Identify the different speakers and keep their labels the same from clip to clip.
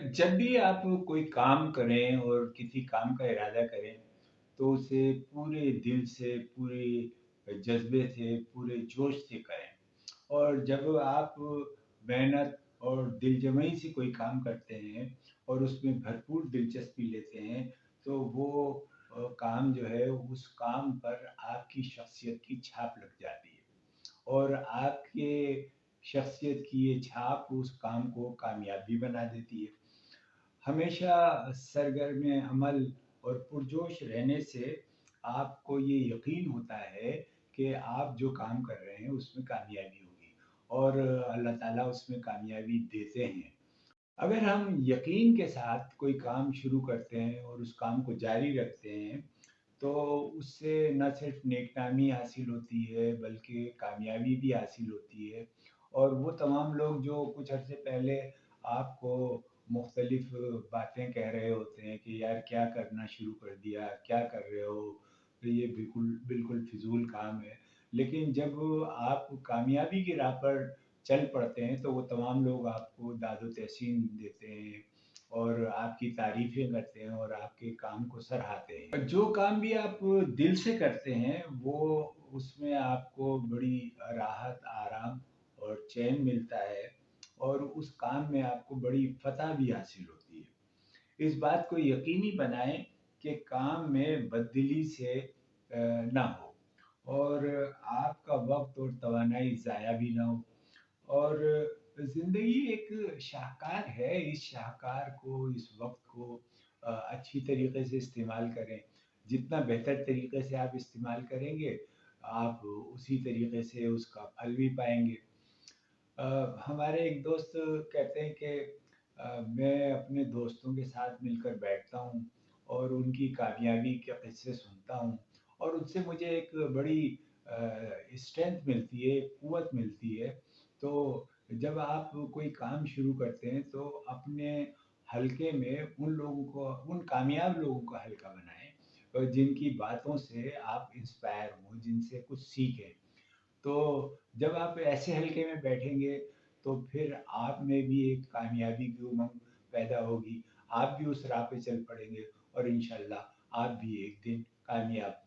Speaker 1: जब भी आप कोई काम करें और किसी काम का इरादा करें, तो उसे पूरे दिल से, पूरे जज़्बे से, पूरे जोश से करें। और जब आप मेहनत और दिलजमई से कोई काम करते हैं और उसमें भरपूर दिलचस्पी लेते हैं, तो वो काम जो है, उस काम पर आपकी शख्सियत की छाप लग जाती है। और आपके शख्सियत की ये छाप उस काम को कामयाब भी बना देती है। हमेशा सरगर्म अमल और पुरजोश रहने से आपको ये यकीन होता है कि आप जो काम कर रहे हैं उसमें कामयाबी होगी, और अल्लाह ताला उसमें कामयाबी देते हैं। अगर हम यकीन के साथ कोई काम शुरू करते हैं और उस काम को जारी रखते हैं, तो उससे न सिर्फ नेकनामी हासिल होती है बल्कि कामयाबी भी हासिल होती है। और वो तमाम लोग जो कुछ अर्से पहले आपको मुख्तलिफ बातें कह रहे होते हैं कि यार क्या करना शुरू कर दिया, क्या कर रहे हो, तो ये बिल्कुल बिल्कुल फिजूल काम है। लेकिन जब आप कामयाबी की राह पर चल पड़ते हैं, तो वो तमाम लोग आपको दाद तहसीन देते हैं और आपकी तारीफ़ें करते हैं और आपके काम को सराहते हैं। जो काम भी आप दिल से करते हैं, वो उसमें आपको बड़ी राहत, आराम और चैन मिलता है, और उस काम में आपको बड़ी फ़तह भी हासिल होती है। इस बात को यकीनी बनाएँ कि काम में बददिली से ना हो, और आपका वक़्त और तवानाई ज़ाया भी ना हो। और ज़िंदगी एक शाहकार है, इस शाहकार को, इस वक़्त को अच्छी तरीके से इस्तेमाल करें। जितना बेहतर तरीके से आप इस्तेमाल करेंगे, आप उसी तरीके से उसका फल भी पाएँगे। हमारे एक दोस्त कहते हैं कि मैं अपने दोस्तों के साथ मिलकर बैठता हूँ और उनकी कामयाबी के किस्से सुनता हूँ, और उससे मुझे एक बड़ी स्ट्रेंथ मिलती है, क़ुव्वत मिलती है। तो जब आप कोई काम शुरू करते हैं, तो अपने हलके में उन लोगों को, उन कामयाब लोगों को हल्का बनाएँ, जिनकी बातों से आप इंस्पायर हों, जिनसे कुछ सीखें। तो जब आप ऐसे हलके में बैठेंगे, तो फिर आप में भी एक कामयाबी की उमंग पैदा होगी। आप भी उस राह पे चल पड़ेंगे, और इंशाअल्लाह आप भी एक दिन कामयाब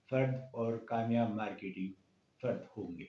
Speaker 1: फ़र्द और कामयाब मार्केटिंग फ़र्द होंगे।